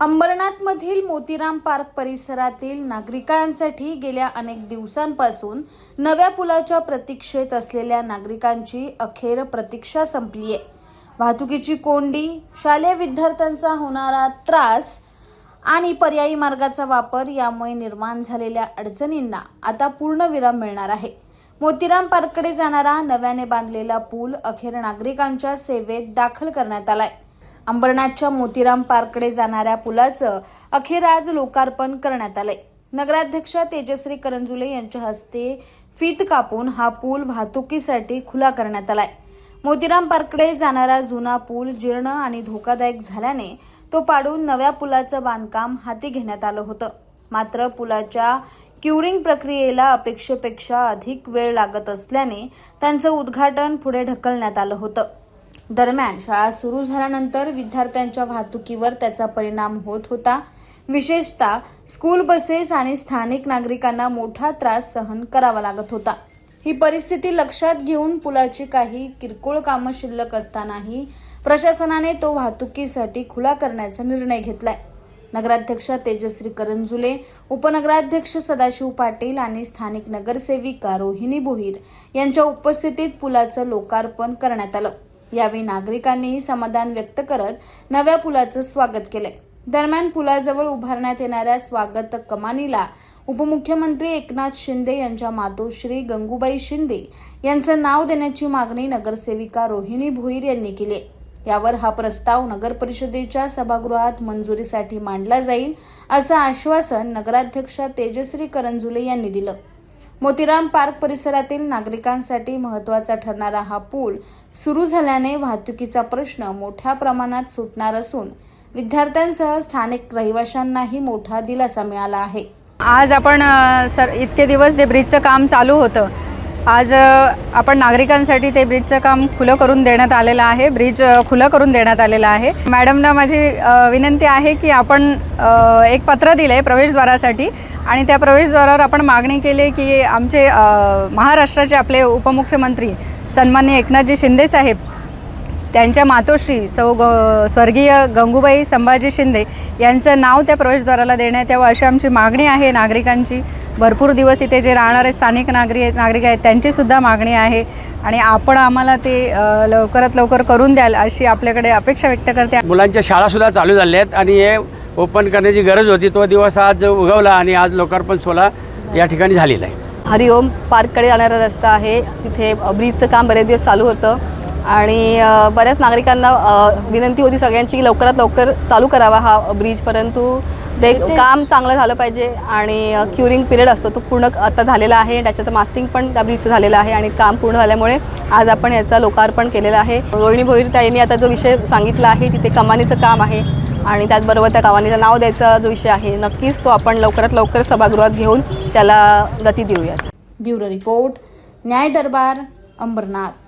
अंबरनाथमधील Motiram park परिसरातील नागरिकांसाठी गेल्या अनेक दिवसांपासून नव्या पुलाच्या प्रतीक्षेत असलेल्या नागरिकांची अखेर प्रतीक्षा संपली आहे। वाहतुकीची कोंडी, शालेय विद्यार्थ्यांचा होणारा त्रास आणि पर्यायी मार्गाचा वापर यामुळे निर्माण झालेल्या अडचणींना आता पूर्णविराम मिळणार आहे। मोतीराम पार्ककडे जाणारा नव्याने बांधलेला पूल अखेर नागरिकांच्या सेवेत दाखल करण्यात आलाय। अंबरनाथच्या मोतीराम पार्ककडे जाणाऱ्या पुलाचं अखेर आज लोकार्पण करण्यात आलंय। नगराध्यक्षा तेजश्री करंजुले यांच्या हस्ते फीत कापून हा पूल वाहतुकीसाठी खुला करण्यात आलाय। मोतीराम पार्ककडे जाणारा जुना पूल जीर्ण आणि धोकादायक झाल्याने तो पाडून नव्या पुलाचं बांधकाम हाती घेण्यात आलं होतं। मात्र पुलाच्या क्युरिंग प्रक्रियेला अपेक्षेपेक्षा अधिक वेळ लागत असल्याने त्यांचं उद्घाटन पुढे ढकलण्यात आलं होतं। दरम्यान शाळा सुरू झाल्यानंतर विद्यार्थ्यांच्या वाहतुकीवर त्याचा परिणाम होत होता। विशेषतः स्कूल बसेस आणि स्थानिक नागरिकांना मोठा त्रास सहन करावा लागत होता। ही परिस्थिती लक्षात घेऊन पुलाची काही किरकोळ कामं शिल्लक असतानाही प्रशासनाने तो वाहतुकीसाठी खुला करण्याचा निर्णय घेतलाय। नगराध्यक्षा तेजश्री करंजुले, उपनगराध्यक्ष सदाशिव पाटील आणि स्थानिक नगरसेविका रोहिणी भोईर यांच्या उपस्थितीत पुलाचं लोकार्पण करण्यात आलं। यावेळी नागरिकांनी समाधान व्यक्त करत नव्या पुलाचं स्वागत केलंय। दरम्यान पुलाजवळ उभारण्यात येणाऱ्या स्वागत कमानीला उपमुख्यमंत्री एकनाथ शिंदे यांच्या मातोश्री गंगूबाई शिंदे यांचं नाव देण्याची मागणी नगरसेविका रोहिणी भोईर यांनी केली। यावर हा प्रस्ताव नगर परिषदेच्या सभागृहात मंजुरीसाठी मांडला जाईल असं आश्वासन नगराध्यक्षा तेजश्री करंजुले यांनी दिलं। मोतीराम पार्क परिसरातील नागरिकांसाठी महत्त्वाचा ठरणारा हा पूल सुरू झाल्याने वाहतुकीचा प्रश्न मोठ्या प्रमाणात सुटणार असून विद्यार्थ्यांसह स्थानिक रहिवाशांनाही मोठा दिलासा मिळाला आहे। आज आपण इतके दिवस जे ब्रिजचं काम चालू होतं, आज आपण नागरिकांसाठी ते ब्रिजचं काम खुलं करून देण्यात आलेलं आहे। ब्रिज खुलं करून देण्यात आलेलं आहे। मॅडमना माझी विनंती आहे की आपण एक पत्र दिले प्रवेशद्वारासाठी आणि त्या प्रवेशद्वारावर आपण मागणी केली की आमचे महाराष्ट्राचे आपले उपमुख्यमंत्री सन्माननीय एकनाथजी शिंदे साहेब त्यांच्या मातोश्री स्वर्गीय गंगूबाई संभाजी शिंदे यांचं नाव त्या प्रवेशद्वाराला देण्यात यावं अशी आमची मागणी आहे। नागरिकांची भरपूर दिवस इथे जे राहणारे स्थानिक नागरिक आहेत त्यांची सुद्धा मागणी आहे आणि आपण आम्हाला ते लवकरात लवकर करून द्याल अशी आपल्याकडे अपेक्षा व्यक्त करते। मुलांच्या शाळासुद्धा चालू झाल्या आहेत आणि हे ओपन करण्याची गरज होती, तो दिवस आज उगवला आणि आज लोकार्पण सोहळा या ठिकाणी झालेला आहे। हरिओम पार्ककडे जाणारा रस्ता आहे, तिथे ब्रिजचं काम बरेच दिवस चालू होतं आणि बऱ्याच नागरिकांना विनंती होती सगळ्यांची की लवकरात लवकर चालू करावा हा ब्रिज, परंतु ते काम चांगलं झालं पाहिजे आणि क्युरिंग पिरियड असतो तो पूर्ण आता झालेला आहे। त्याच्याचं मास्टिंग पण त्या ब्रिजचं झालेलं आहे आणि काम पूर्ण झाल्यामुळे आज आपण याचं लोकार्पण केलेलं आहे। रोहिणी भोईर ताईंनी आता जो विषय सांगितला आहे तिथे कमानीचं काम आहे आणि त्याचबरोबर त्या कमानीचं नाव द्यायचा जो विषय आहे नक्कीच तो आपण लवकरात लवकर सभागृहात घेऊन त्याला गती देऊयात। ब्युरो रिपोर्ट, न्याय दरबार, अंबरनाथ।